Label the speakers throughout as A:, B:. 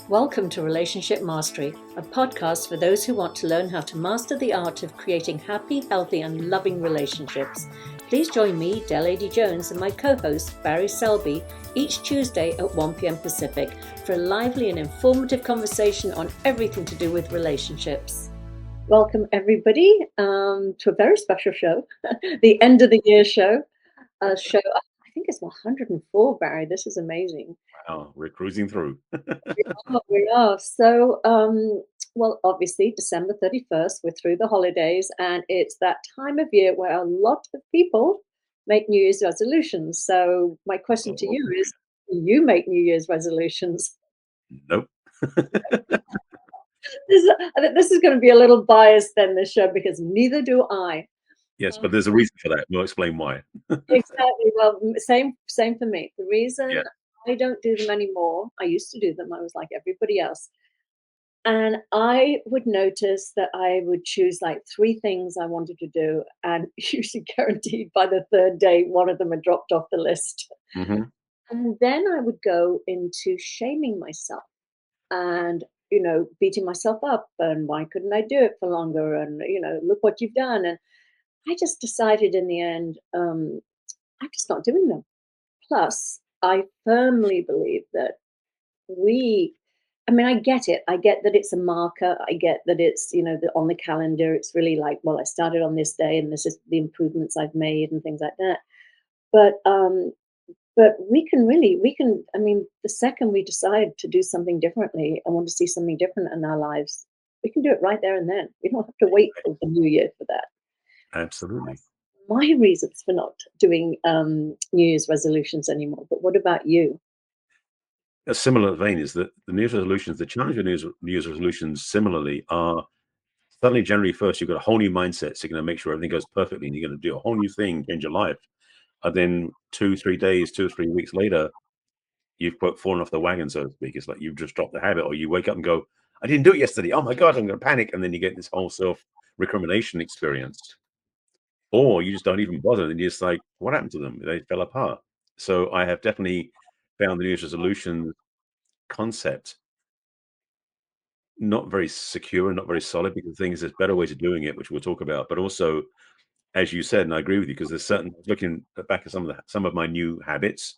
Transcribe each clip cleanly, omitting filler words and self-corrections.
A: Welcome to Relationship Mastery, a podcast for those who want to learn how to master the art of creating happy, healthy, and loving relationships. Please join me, Adey-Jones, and my co-host, Barry Selby, each Tuesday at 1 p.m. Pacific for a lively and informative conversation on everything to do with relationships. Welcome, everybody, to a very special show, the end of the year show. I think it's 104, Barry. This is amazing.
B: Wow, we're cruising through.
A: We are. So, well, obviously, December 31st, we're through the holidays, and it's that time of year where a lot of people make New Year's resolutions. So, my question to you is, do you make New Year's resolutions?
B: Nope.
A: This is going to be a little biased then, this show, because neither do I.
B: Yes, but there's a reason for that. We'll explain why.
A: Exactly. Well, same for me. The reason I don't do them anymore, I used to do them. I was like everybody else. And I would notice that I would choose like 3 things I wanted to do, and usually guaranteed by the 3rd day, one of them had dropped off the list.
B: Mm-hmm.
A: And then I would go into shaming myself and, beating myself up. And why couldn't I do it for longer? And, look what you've done. And I just decided in the end, I'm just not doing them. Plus, I firmly believe that I get it. I get that it's a marker. I get that it's, on the calendar, it's really like, well, I started on this day and this is the improvements I've made and things like that. But the second we decide to do something differently, I want to see something different in our lives, we can do it right there and then. We don't have to wait till the new year for that.
B: Absolutely.
A: My reasons for not doing New Year's resolutions anymore. But what about you?
B: A similar vein is that the New Year's resolutions, the challenge of New Year's resolutions similarly are suddenly January 1st, you've got a whole new mindset. So you're going to make sure everything goes perfectly and you're going to do a whole new thing, change your life. And then 2 or 3 days, 2 or 3 weeks later, you've fallen off the wagon, so to speak. It's like you've just dropped the habit, or you wake up and go, I didn't do it yesterday. Oh my God, I'm going to panic. And then you get this whole self-recrimination experience. Or you just don't even bother, and you're just like, what happened to them? They fell apart. So I have definitely found the New Year's resolution concept not very secure and not very solid, because the thing is, there's better ways of doing it, which we'll talk about. But also, as you said, and I agree with you, because there's looking back at some of my new habits,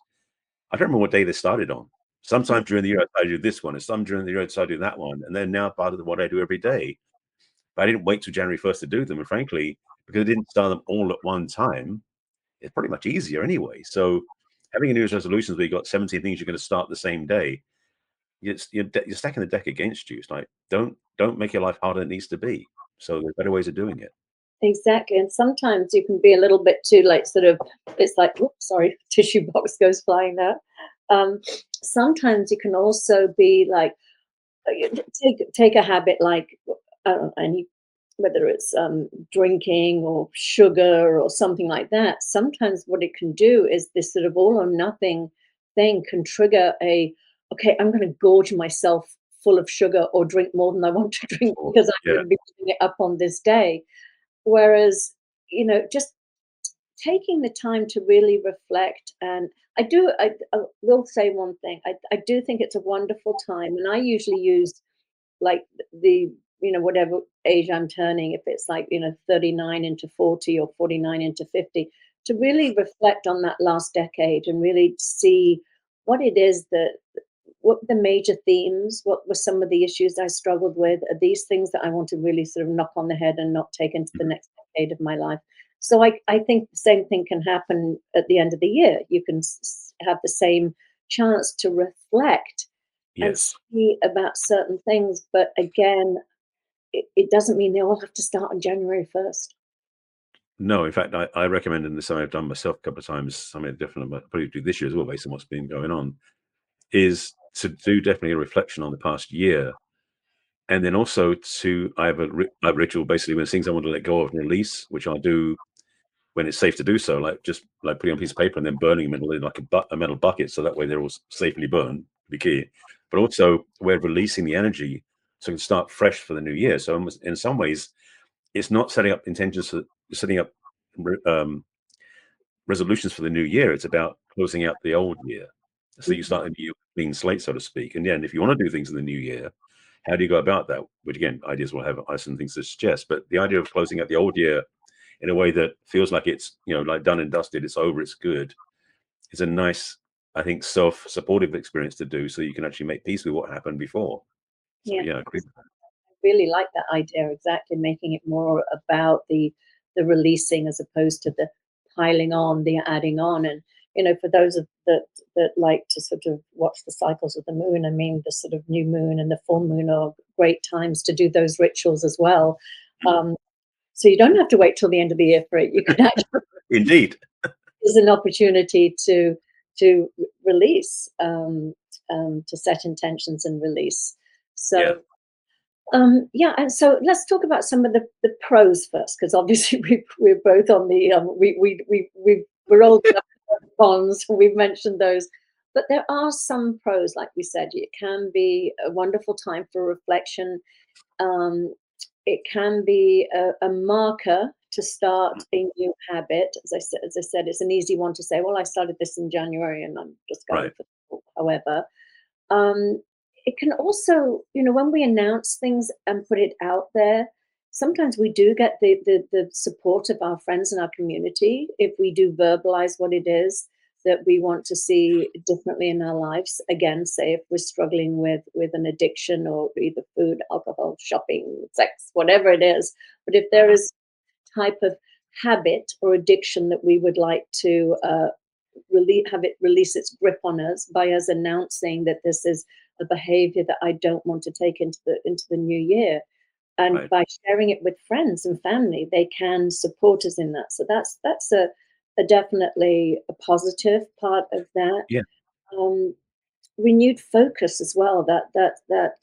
B: I don't remember what day they started on. Sometimes during the year I do this one, and some during the year I do that one, and they're now part of what I do every day. But I didn't wait till January 1st to do them, and frankly, because I didn't start them all at one time, it's pretty much easier anyway. So having a New Year's resolutions where you've got 17 things you're going to start the same day, you're stacking the deck against you. It's like, don't make your life harder than it needs to be. So there's better ways of doing it.
A: Exactly. And sometimes you can be a little bit too it's like, oops, sorry, tissue box goes flying there. Sometimes you can also be like, take a habit like, whether it's drinking or sugar or something like that. Sometimes what it can do is this sort of all or nothing thing can trigger okay, I'm going to gorge myself full of sugar or drink more than I want to drink because I'm going to be giving it up on this day. Whereas, just taking the time to really reflect. And I will say one thing. I do think it's a wonderful time. And I usually use like whatever age I'm turning, if it's like, 39 into 40 or 49 into 50, to really reflect on that last decade and really see what it is what the major themes, what were some of the issues I struggled with, are these things that I want to really sort of knock on the head and not take into the next decade of my life. So I think the same thing can happen at the end of the year. You can have the same chance to reflect and see about certain things. But again, it doesn't mean they all have to start on January 1st.
B: No, in fact, I recommend, and this is something I've done myself a couple of times, something different, but probably do this year as well, based on what's been going on, is to do definitely a reflection on the past year. And then also I have a ritual, basically, when things I want to let go of and release, which I do when it's safe to do so, like just like putting on a piece of paper and then burning them in like a metal bucket, so that way they're all safely burned, be key. But also we're releasing the energy so we can start fresh for the new year. So in some ways, it's not setting up intentions for setting up resolutions for the new year. It's about closing out the old year. So you
A: Mhm.
B: start a new clean slate, so to speak. And then if you want to do things in the new year, how do you go about that? Which again, ideas will have some things to suggest, but the idea of closing out the old year in a way that feels like it's, like done and dusted, it's over, it's good, is a nice, I think, self-supportive experience to do so you can actually make peace with what happened before. So
A: Yeah.
B: yeah, I agree.
A: Really like that idea, exactly, making it more about the releasing as opposed to the piling on, the adding on. And for those that like to sort of watch the cycles of the moon, I mean, the sort of new moon and the full moon are great times to do those rituals as well.
B: Mm.
A: um, so you don't have to wait till the end of the year for it. You can actually
B: Indeed.
A: is an opportunity to release, to set intentions and release.
B: Yeah.
A: So yeah, and so let's talk about some of the pros first, because obviously we're both on the we're old enough to have bonds. We've mentioned those, but there are some pros, like we said. It can be a wonderful time for reflection. Um, it can be a marker to start a new habit. As I said, it's an easy one to say. Well, I started this in January, and I'm just going
B: Right.
A: for however. Um, it can also, when we announce things and put it out there, sometimes we do get the support of our friends in our community if we do verbalize what it is that we want to see differently in our lives. Again, say if we're struggling with an addiction or either food, alcohol, shopping, sex, whatever it is. But if there
B: Mhm.
A: is type of habit or addiction that we would like to have it release its grip on us by us announcing that this is a behavior that I don't want to take into the new year. And
B: Right.
A: by sharing it with friends and family, they can support us in that. So that's a definitely a positive part of that.
B: Yeah.
A: Um, renewed focus as well. That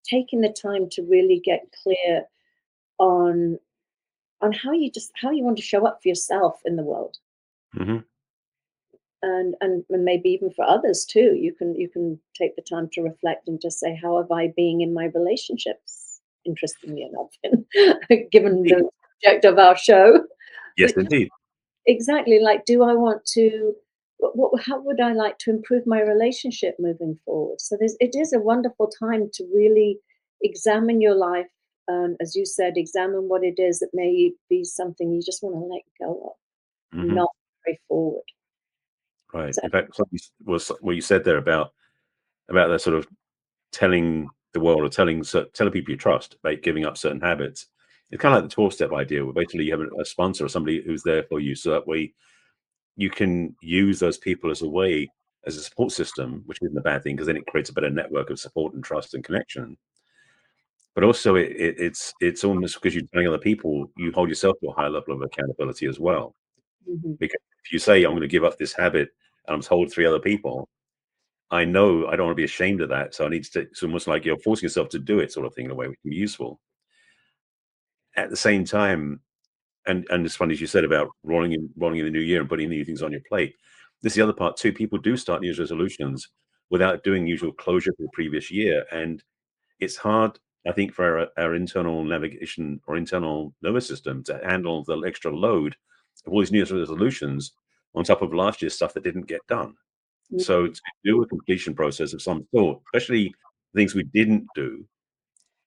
A: taking the time to really get clear on how you want to show up for yourself in the world.
B: Hmm.
A: And maybe even for others too. You can take the time to reflect and just say, how have I been in my relationships, interestingly enough, given
B: Indeed.
A: the subject of our show.
B: Yes,
A: But
B: indeed.
A: exactly, like, do I want to how would I like to improve my relationship moving forward? So it is a wonderful time to really examine your life, as you said, examine what it is that may be something you just want to let go of,
B: Hmm.
A: not carry forward.
B: Right.
A: So
B: In fact, something was what you said there about that sort of telling the world or telling people you trust, like giving up certain habits. It's kind of like the 12-step idea, where basically you have a sponsor or somebody who's there for you, so that way you can use those people as a way as a support system, which isn't a bad thing because then it creates a better network of support and trust and connection. But also, it's almost because you're telling other people, you hold yourself to a higher level of accountability as well.
A: mhm.
B: Because if you say I'm going to give up this habit, and I'm told three other people, I know I don't want to be ashamed of that. So I need to. It's almost like you're forcing yourself to do it, sort of thing, in a way which can be useful. At the same time, and it's funny as you said about rolling in the new year and putting new things on your plate. This is the other part too. People do start New Year's resolutions without doing usual closure for the previous year, and it's hard, I think, for our internal navigation or internal nervous system to handle the extra load of all these New Year's resolutions on top of last year's stuff that didn't get done. So
A: Mhm.
B: to do a completion process of some sort, especially things we didn't do.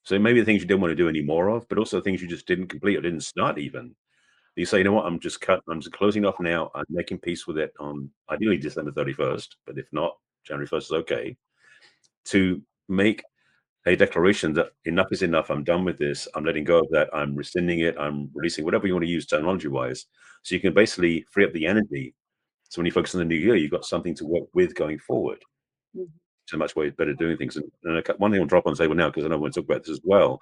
B: So maybe the things you didn't want to do any more of, but also things you just didn't complete or didn't start even. You say, you know what, I'm just closing off now. I'm making peace with it on ideally December 31st, but if not, January 1st is okay. To make a declaration that enough is enough. I'm done with this. I'm letting go of that. I'm rescinding it. I'm releasing whatever you want to use terminology wise. So you can basically free up the energy. So when you focus on the new year, you've got something to work with going forward.
A: Mhm.
B: So much way better doing things. One thing I'll drop on the table now, because I know I want to talk about this as well,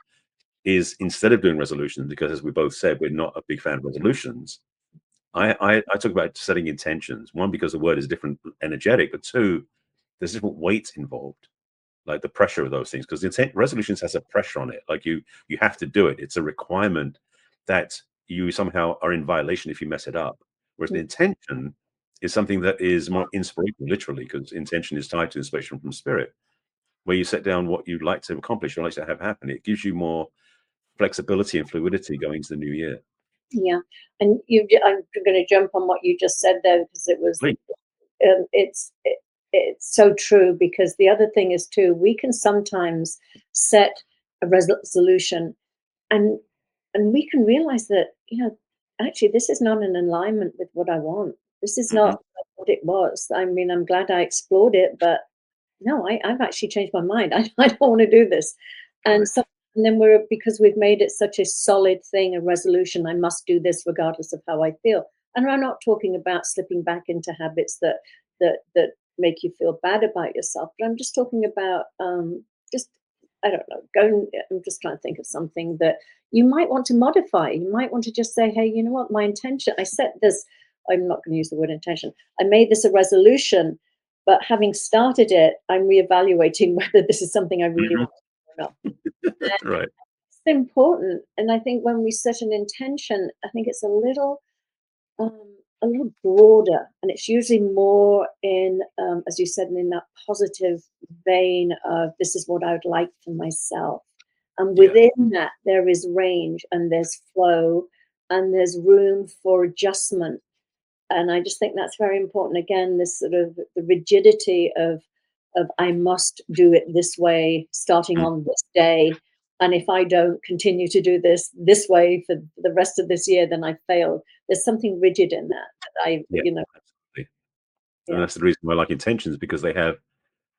B: is instead of doing resolutions, because as we both said, we're not a big fan of resolutions. I talk about setting intentions. One, because the word is different, energetic, but two, there's different weights involved, like the pressure of those things, because the intent resolutions has a pressure on it. Like you have to do it. It's a requirement that you somehow are in violation if you mess it up. Whereas the intention is something that is more inspirational, literally, because intention is tied to inspiration from spirit, where you set down what you'd like to accomplish or like to have happen. It gives you more flexibility and fluidity going into the new year.
A: Yeah, and I'm going to jump on what you just said there because it was
B: Please.
A: it's it's so true, because the other thing is too, we can sometimes set a resolution, and we can realize that, actually this is not in alignment with what I want. This is
B: Hmm.
A: not what it was. I mean, I'm glad I explored it, but no, I've actually changed my mind. I don't want to do this. And so,
B: Correct.
A: and then because we've made it such a solid thing, a resolution, I must do this regardless of how I feel. And I'm not talking about slipping back into habits that make you feel bad about yourself, but I'm just talking about just, I don't know, going. I'm just trying to think of something that you might want to modify. You might want to just say, hey, you know what, my intention. I set this. I'm not going to use the word intention. I made this a resolution, but having started it, I'm reevaluating whether this is something I really
B: Hmm.
A: want to do or not.
B: Right.
A: It's important. And I think when we set an intention, I think it's a little broader, and it's usually more in, as you said, in that positive vein of this is what I would like for myself. And
B: Yeah.
A: within that, there is range and there's flow and there's room for adjustment. And I just think that's very important. Again, this sort of the rigidity of I must do it this way, starting
B: Mm.
A: on this day. And if I don't continue to do this way for the rest of this year, then I failed. There's something rigid in that.
B: Yeah.
A: You know,
B: Absolutely. And
A: yeah.
B: that's the reason why I like intentions, because they have,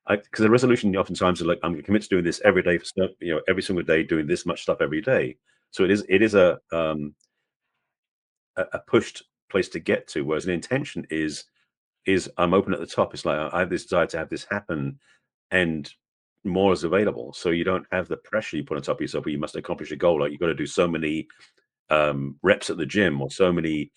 B: because a resolution oftentimes is like, I'm going to commit to doing this every day for every single day, doing this much stuff every day. So it is a pushed place to get to, whereas an intention is I'm open at the top. It's like I have this desire to have this happen, and more is available. So you don't have the pressure you put on top of yourself, where you must accomplish a goal. Like you've got to do so many reps at the gym, or so many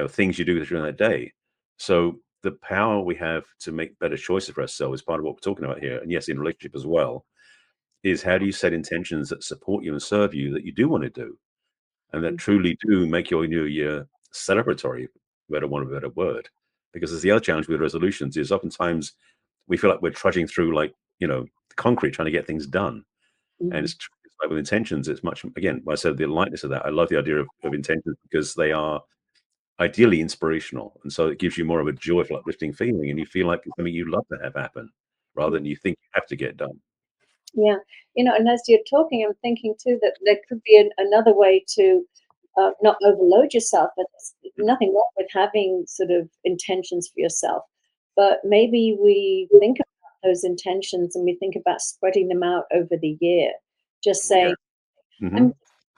B: things you do during that day. So the power we have to make better choices for ourselves is part of what we're talking about here. And yes, in relationship as well, is how do you set intentions that support you and serve you, that you do want to do, and that
A: Mm,
B: truly do make your new year celebratory, better want a better word. Because there's the other challenge with resolutions is oftentimes we feel like we're trudging through like, the concrete trying to get things done. And
A: mhm,
B: it's like with intentions, it's much, again, I said the lightness of that. I love the idea of intentions because they are ideally inspirational. And so it gives you more of a joyful, uplifting feeling. And you feel like it's something you love to have happen rather than you think you have to get done.
A: yeah. And as you're talking, I'm thinking too that there could be another way to not overload yourself. And there's
B: Mhm.
A: nothing wrong with having sort of intentions for yourself. But maybe we think about those intentions and we think about spreading them out over the year. Just
B: Yeah.
A: saying,
B: Hmm.
A: I'm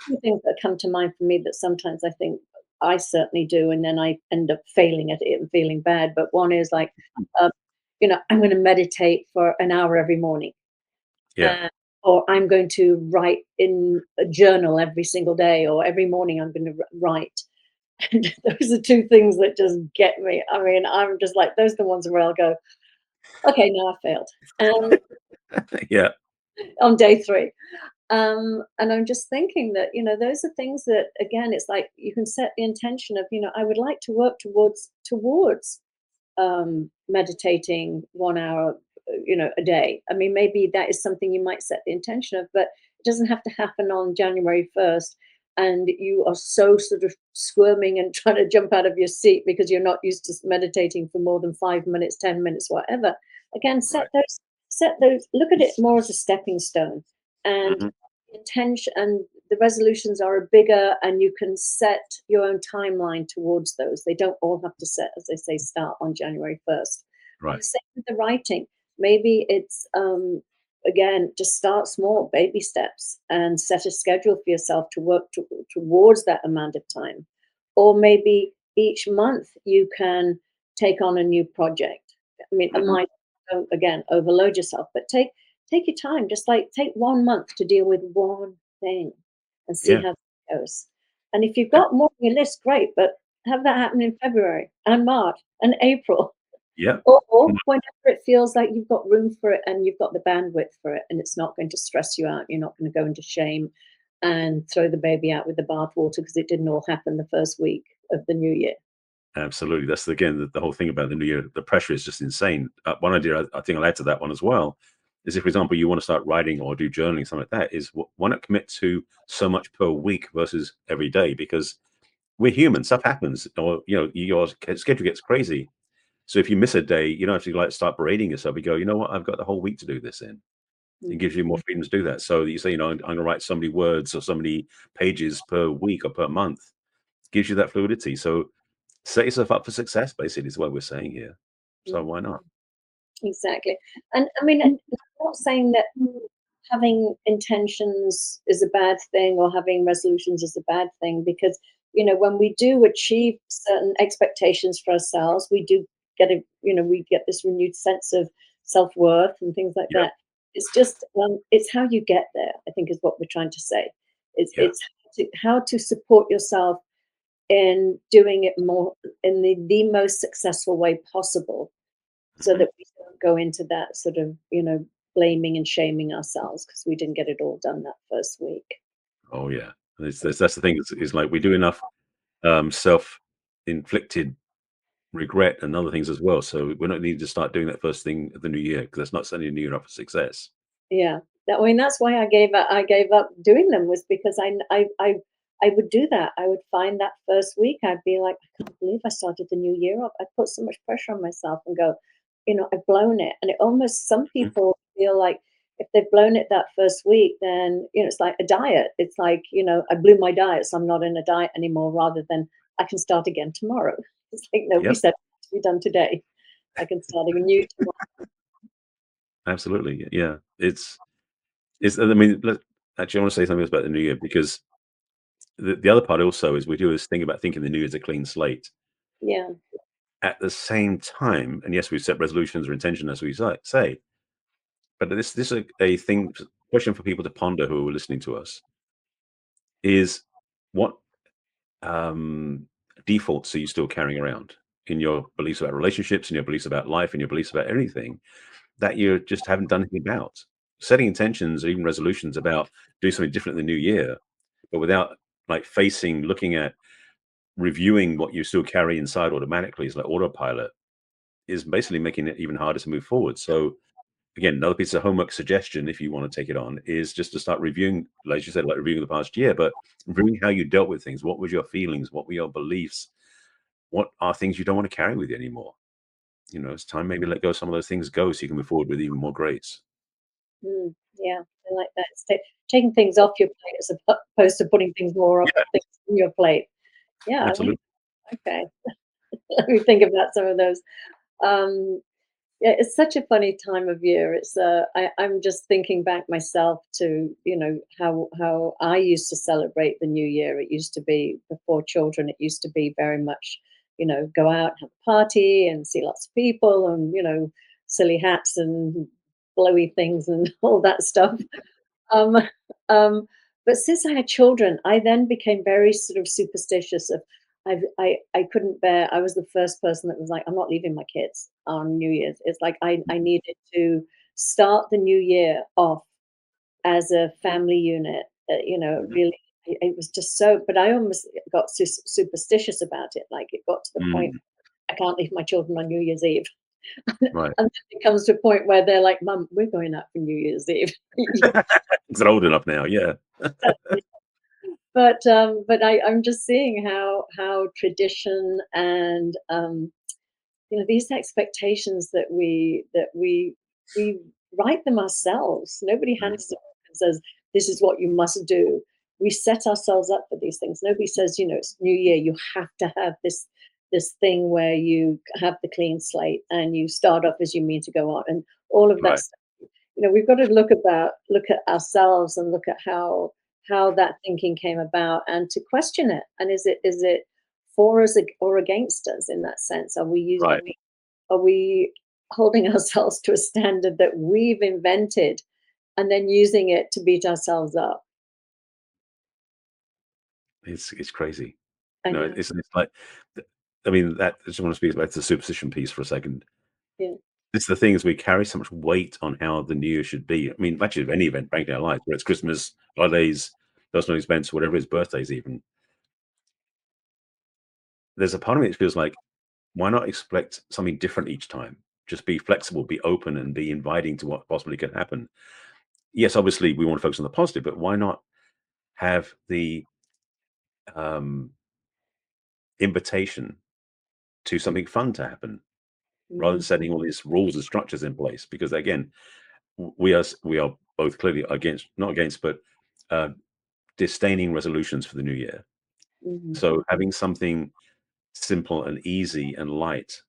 A: two things that come to mind for me that sometimes I think I certainly do, and then I end up failing at it and feeling bad. But one is like, um, I'm going to meditate for an hour every morning,
B: Yeah.
A: uh, or I'm going to write in a journal every single day, or every morning I'm going to write. And those are two things that just get me. I mean, I'm just like, those are the ones where I'll go, okay, no, I failed.
B: Yeah.
A: On day three. And I'm just thinking that, those are things that, again, it's like you can set the intention of, I would like to work towards meditating 1 hour, a day. I mean, maybe that is something you might set the intention of, but it doesn't have to happen on January 1st. And you are so sort of squirming and trying to jump out of your seat because you're not used to meditating for more than 5 minutes, 10 minutes, whatever. Again,
B: Right.
A: set those, look at it more as a stepping stone. And
B: Hmm.
A: intention and the resolutions are bigger, and you can set your own timeline towards those. They don't all have to set, as they say, start on January 1st. And
B: Right.
A: the same with the writing. Maybe it's again, just start small, baby steps, and set a schedule for yourself to work towards that amount of time. Or maybe each month you can take on a new project. I mean, it
B: Hmm.
A: might, don't again overload yourself, but take your time. Just like take 1 month to deal with one thing and see
B: Yeah.
A: how it goes. And if you've
B: Yeah.
A: got more on your list, great, but have that happen in February and March and April,
B: Yeah.
A: or whenever it feels like you've got room for it and you've got the bandwidth for it, and it's not going to stress you out. You're not going to go into shame and throw the baby out with the bathwater because it didn't all happen the first week of the new year.
B: Absolutely. That's again the whole thing about the new year. The pressure is just insane. One idea I think I'll add to that one as well is if, for example, you want to start writing or do journaling, something like that, is why not commit to so much per week versus every day? Because we're human. Stuff happens, or your schedule gets crazy. So if you miss a day, you don't have to like start berating yourself. You go, you know what, I've got the whole week to do this in. It gives you more freedom to do that. So you say, you know, I'm going to write so many words or so many pages per week or per month. It gives you that fluidity. So set yourself up for success, basically, is what we're saying here. So
A: Mm.
B: why not?
A: Exactly. And I mean, and I'm not saying that having intentions is a bad thing or having resolutions is a bad thing, because, when we do achieve certain expectations for ourselves, we do get we get this renewed sense of self-worth and things like
B: Yep.
A: that. It's just, it's how you get there, I think, is what we're trying to say.
B: Yeah.
A: It's how to support yourself in doing it more in the most successful way possible, so
B: Mhm.
A: that we don't go into that sort of, blaming and shaming ourselves because we didn't get it all done that first week.
B: Oh yeah. That's the thing is like we do enough self-inflicted regret and other things as well. So we're not needing to start doing that first thing of the new year because that's not setting the new year up for success.
A: Yeah. I mean, that's why I gave up doing them, was because I would do that. I would find that first week, I'd be like, "I can't believe I started the new year off." I put so much pressure on myself and go, "I've blown it." And it almost, some
B: Mhm.
A: people feel like if they've blown it that first week, then, it's like a diet. It's like, I blew my diet, so I'm not in a diet anymore, rather than I can start again tomorrow. It's like, nobody
B: Yep.
A: said it had to be done today. I can start a new tomorrow.
B: Absolutely. Yeah. It's I mean, actually I want to say something else about the new year because the other part also is we do this thing about thinking the new year's a clean slate.
A: Yeah.
B: At the same time, and yes, we set resolutions or intention as we say, but this is a thing question for people to ponder who are listening to us is what um, defaults are you still carrying around in your beliefs about relationships, in your beliefs about life, in your beliefs about anything that you just haven't done anything about? Setting intentions or even resolutions about doing something different in the new year, but without like facing, looking at, reviewing what you still carry inside automatically is like autopilot is basically making it even harder to move forward. So again, another piece of homework suggestion, if you want to take it on, is just to start reviewing, like you said, like reviewing the past year, but reviewing how you dealt with things. What were your feelings? What were your beliefs? What are things you don't want to carry with you anymore? You know, it's time maybe let go of some of those things go so you can move forward with even more grace.
A: Yeah, I like that. It's taking things off your plate as opposed to putting things more up
B: Yeah,
A: things on your plate. Yeah, I like.
B: absolutely.
A: Okay, let me think about some of those. Um, yeah, it's such a funny time of year. I'm just thinking back myself to, how I used to celebrate the new year. It used to be, before children. It used to be very much, go out, have a party, and see lots of people, and, silly hats and blowy things and all that stuff. Um, um, but since I had children, I then became very sort of superstitious. I couldn't bear. I was the first person that was like, I'm not leaving my kids on New Year's. It's like I needed to start the new year off as a family unit.
B: Mhm.
A: Really, it was just so. But I almost got superstitious about it. Like, it got to the point,
B: Mm,
A: I can't leave my children on New Year's Eve.
B: right.
A: And then it comes to a point where they're like, "Mum, we're going out for New Year's Eve."
B: It's old enough now. Yeah.
A: But I'm just seeing how tradition and, these expectations that we write them ourselves. Nobody
B: Mhm.
A: hands them up and says, "This is what you must do." We set ourselves up for these things. Nobody says, "It's New Year, you have to have this thing where you have the clean slate and you start off as you mean to go on," and all of that
B: Right.
A: stuff. We've got to look at ourselves and look at how that thinking came about, and to question it. And is it for us or against us, in that sense?
B: Right.
A: Are we holding ourselves to a standard that we've invented and then using it to beat ourselves up?
B: It's crazy.
A: I
B: No,
A: know.
B: it's like, I mean, that I just want to speak back to the superstition piece for a second.
A: Yeah.
B: It's the thing is we carry so much weight on how the new year should be. I mean, actually, any event, frankly, in our lives, whether it's Christmas, holidays, personal events, whatever it is, birthdays, even. There's a part of me that feels like, why not expect something different each time? Just be flexible, be open, and be inviting to what possibly could happen. Yes, obviously, we want to focus on the positive, but why not have the um, invitation to something fun to happen? rather than
A: Mm,
B: setting all these rules and structures in place. Because again, we are both clearly against, not against, but uh, disdaining resolutions for the new year.
A: mhm,
B: So having something simple and easy and light,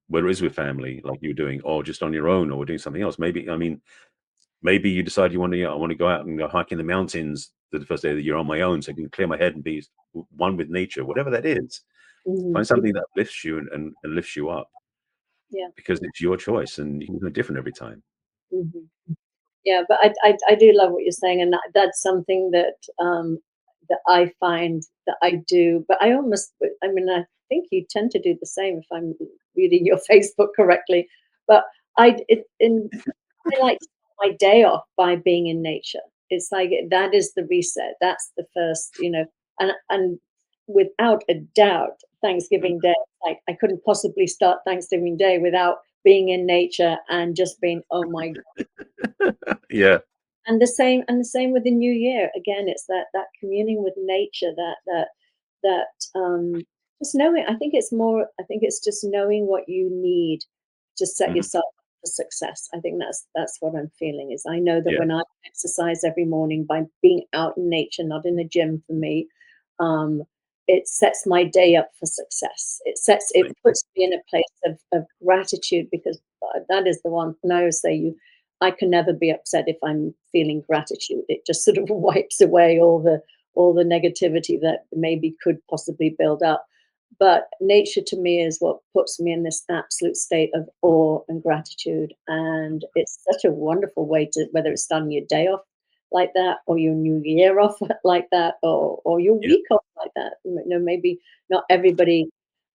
B: whether it's with family, like you're doing, or just on your own, or doing something else. Maybe, I mean, maybe you decide you want to, I want to go out and go hike in the mountains the first day of the year on my own, so I can clear my head and be one with nature, whatever that is.
A: mhm.
B: Find something that lifts you and lifts you up,
A: Yeah.
B: because it's your choice and you can do it different every time.
A: Mhm. Yeah, but I do love what you're saying, and that's something that that I find that I do. But I almost, I mean, I think you tend to do the same if I'm reading your Facebook correctly. But I like to start my day off by being in nature. It's like that is the reset. That's the first, and without a doubt,
B: Mm.
A: Thanksgiving Day. Like I couldn't possibly start Thanksgiving Day without being in nature and just being, oh my,
B: Yeah.
A: and the same with the new year. Again, it's that communing with nature, that just knowing. I think it's just knowing what you need to set
B: Mhm.
A: yourself up for success. I think that's what I'm feeling. Is I know that
B: Yeah.
A: when I exercise every morning by being out in nature, not in a gym for me, um, it sets my day up for success. It puts me in a place of gratitude, because that is the one. And I always say, I can never be upset if I'm feeling gratitude. It just sort of wipes away all the negativity that maybe could possibly build up. But nature to me is what puts me in this absolute state of awe and gratitude. And it's such a wonderful way to, whether it's starting your day off like that, or your new year off like that, or your
B: Yeah.
A: week off like that. Maybe not everybody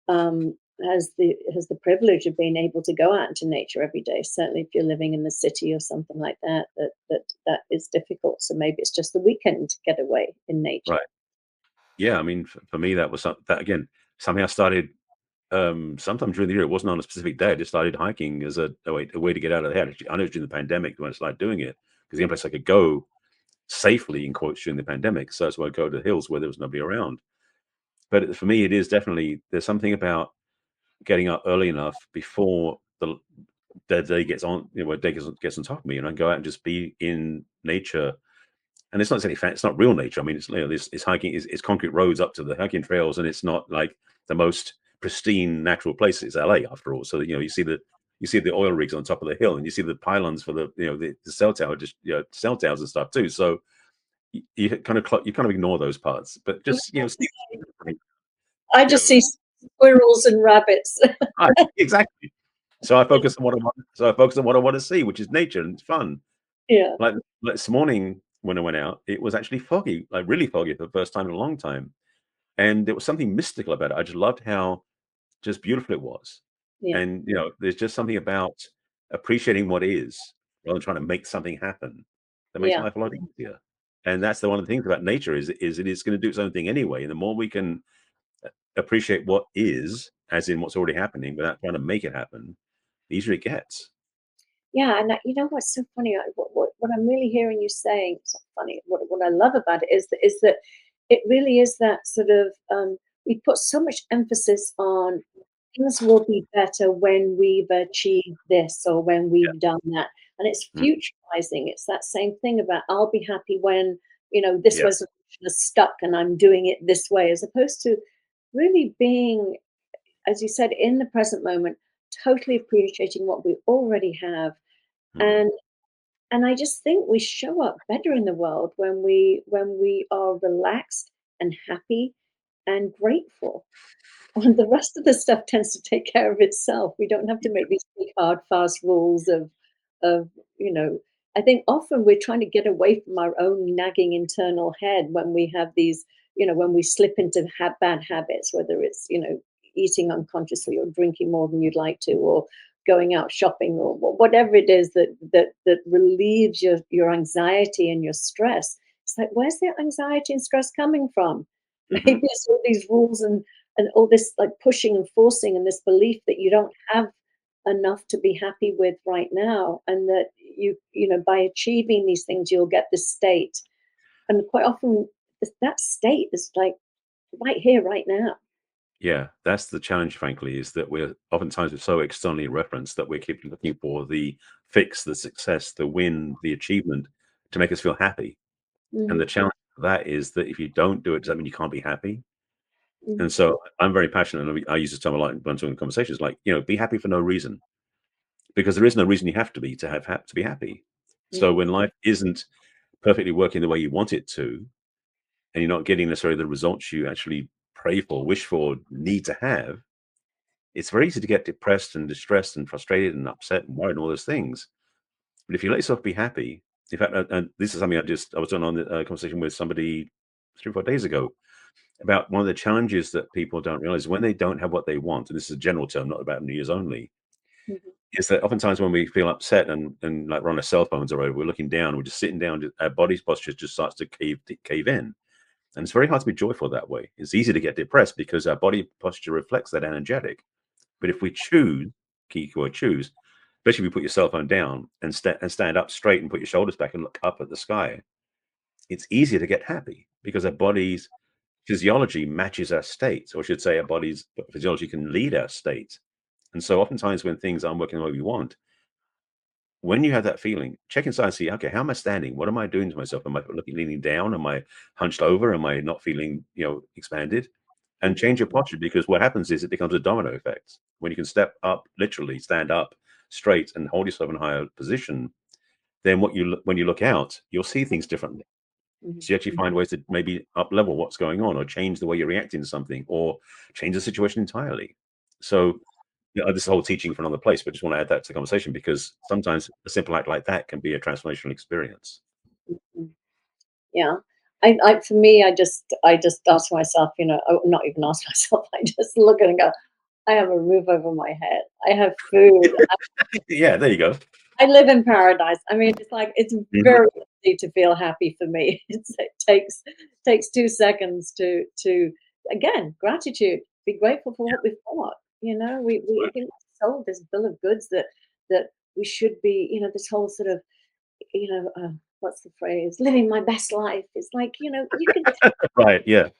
A: um, has the privilege of being able to go out into nature every day. Certainly, if you're living in the city or something like that, that is difficult. So maybe it's just the weekend getaway in nature.
B: Right. Yeah. I mean, for me, that was that again, something I started sometime during the year. It wasn't on a specific day. I just started hiking as a way to get out of the house. I know it's during the pandemic when I started doing it, because the only place I could go safely, in quotes, during the pandemic. So that's why I go to the hills where there was nobody around. But for me, it is definitely, there's something about getting up early enough before the day gets on, where day gets on top of me, and I go out and just be in nature. And it's not it's not real nature. I mean, it's hiking, it's concrete roads up to the hiking trails, and it's not like the most pristine natural place. It's LA after all. So you see the oil rigs on top of the hill, and you see the pylons for the cell tower, just cell towers and stuff too. So you kind of ignore those parts, but just
A: I
B: you
A: just
B: know
A: see squirrels and rabbits.
B: right, exactly. So I focus on what I want to see, which is nature, and it's fun.
A: Yeah,
B: Like this morning when I went out, it was actually foggy, like really foggy for the first time in a long time. And there was something mystical about it. I just loved how just beautiful it was.
A: yeah,
B: And there's just something about appreciating what is, rather than trying to make something happen, that makes
A: yeah.
B: life a lot easier. And that's the one of the things about nature is it is going to do its own thing anyway. And the more we can appreciate what is, as in what's already happening, without trying to make it happen, the easier it gets.
A: Yeah, and you know what's so funny? What I'm really hearing you saying, it's not funny. What I love about it is that it really is that sort of, we put so much emphasis on things will be better when we've achieved this or when
B: Yeah.
A: we've done that, and it's
B: Mhm.
A: futurizing. It's that same thing about I'll be happy when this
B: Yes.
A: resolution is stuck and I'm doing it this way, as opposed to really being, as you said, in the present moment, totally appreciating what we already have.
B: Mhm.
A: And and I just think we show up better in the world when we are relaxed and happy and grateful. And the rest of the stuff tends to take care of itself. We don't have to make these big hard fast rules of you know I think often we're trying to get away from our own nagging internal head when we have these, when we slip into bad habits, whether it's eating unconsciously or drinking more than you'd like to, or going out shopping, or whatever it is that relieves your anxiety and your stress. It's like, where's the anxiety and stress coming from?
B: Mhm.
A: Maybe it's all these rules and all this like pushing and forcing, and this belief that you don't have enough to be happy with right now, and that by achieving these things you'll get this state. And quite often that state is like right here right now.
B: Yeah, that's the challenge, frankly, is that we're so externally referenced that we keep looking for the fix, the success, the win, the achievement to make us feel happy. And the
A: Mhm,
B: challenge of that is that if you don't do it, does that mean you can't be happy? And
A: mhm,
B: so I'm very passionate. And I use this term a lot in one-to-one conversations, like, be happy for no reason, because there is no reason you have to be to be happy. So
A: mhm,
B: when life isn't perfectly working the way you want it to, and you're not getting necessarily the results you actually pray for, wish for, need to have, it's very easy to get depressed and distressed and frustrated and upset and worried and all those things. But if you let yourself be happy, in fact, and this is something I was on a conversation with somebody 3 or 4 days ago about one of the challenges that people don't realize when they don't have what they want, and this is a general term, not about New Year's only,
A: mhm,
B: is that oftentimes when we feel upset and like we're on our cell phones or whatever, we're looking down, we're just sitting down, our body's posture just starts to cave in. And it's very hard to be joyful that way. It's easy to get depressed because our body posture reflects that energetic. But if we choose, keyword choose, especially if you put your cell phone down and stand up straight and put your shoulders back and look up at the sky, it's easier to get happy because our body's physiology matches our state, or I should say, our body's physiology can lead our state. And so, oftentimes, when things aren't working the way we want, when you have that feeling, check inside and see, okay, how am I standing? What am I doing to myself? Am I leaning down? Am I hunched over? Am I not feeling, expanded? And
A: mhm,
B: change your posture, because what happens is it becomes a domino effect. When you can step up, literally stand up straight and hold yourself in a higher position, then when you look out, you'll see things differently.
A: mhm,
B: So you actually find ways to maybe up level what's going on, or change the way you're reacting to something, or change the situation entirely. So this is a whole teaching for another place, but just want to add that to the conversation because sometimes a simple act like that can be a transformational experience.
A: mhm. Yeah. For me, I just ask myself, not even ask myself, I just look at it and go, I have a roof over my head. I have food.
B: Yeah, there you go.
A: I live in paradise. I mean, it's like it's
B: Mhm.
A: very easy to feel happy for me. It takes 2 seconds to again, gratitude. Be grateful for what we've got. We I think we're sold this bill of goods that we should be, this whole sort of, what's the phrase? Living my best life. It's like, you can
B: Right. Yeah.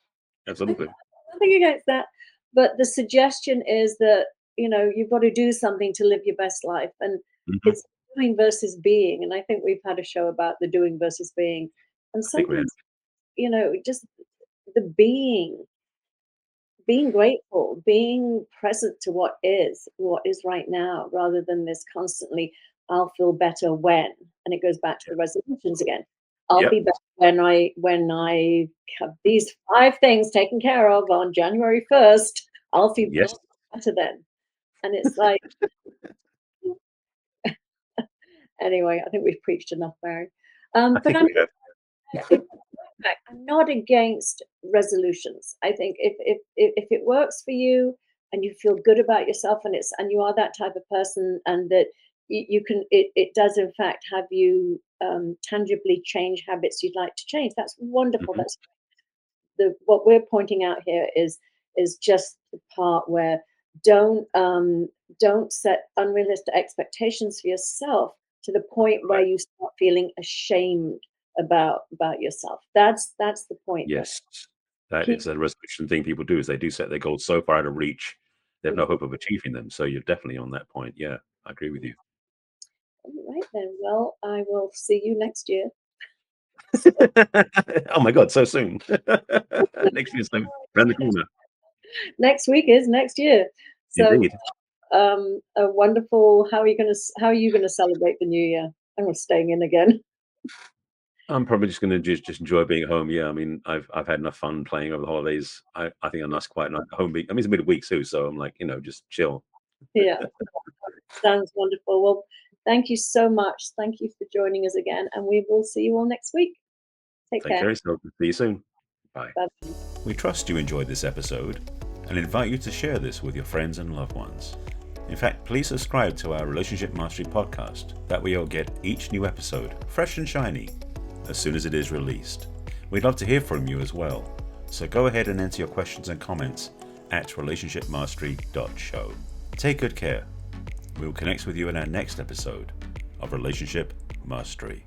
A: I
B: Absolutely.
A: nothing against that, but the suggestion is that, you've got to do something to live your best life, and
B: Mhm.
A: it's doing versus being, and I think we've had a show about the doing versus being, and
B: I think we have.
A: sometimes, just the being grateful, being present to what is right now, rather than this constantly, I'll feel better when, and it goes back to the resolutions again. I'll
B: Yep.
A: be better when I have these 5 things taken care of on January 1st.
B: Yes.
A: I'll feel better then. And it's like, anyway, I think we've preached enough, Barry.
B: I
A: But
B: think we have.
A: I'm not against resolutions. I think if it works for you and you feel good about yourself, and you are that type of person, and that you can, it does in fact have you tangibly change habits you'd like to change. That's wonderful.
B: Mhm.
A: That's the what we're pointing out here is just the part where don't um, don't set unrealistic expectations for yourself to the point where
B: Right.
A: you start feeling ashamed about yourself. That's the point there.
B: Yes. That
A: Keep
B: is a resolution thing people do is they do set their goals so far out of reach, they have no hope of achieving them. So you're definitely on that point. Yeah, I agree with you.
A: all right then. Well, I will see you next year.
B: Oh my God, so soon. Next year's so around the corner.
A: Next week is next year. So
B: Indeed.
A: a wonderful. How are you gonna celebrate the new year? I'm staying in again.
B: I'm probably just gonna just enjoy being at home. Yeah, I mean, I've had enough fun playing over the holidays. I think a nice quiet night home week. I mean, it's midweek too, so I'm like, just chill.
A: Yeah. Sounds wonderful. Well, thank you so much. Thank you for joining us again, and we will see you all next week. Take
B: Take
A: care.
B: care of yourself. See you soon. Bye.
A: Bye.
B: We trust you enjoyed this episode and invite you to share this with your friends and loved ones. In fact, please subscribe to our Relationship Mastery podcast. That way you'll get each new episode fresh and shiny as soon as it is released. We'd love to hear from you as well. So go ahead and enter your questions and comments at relationshipmastery.show. Take good care. We will connect with you in our next episode of Relationship Mastery.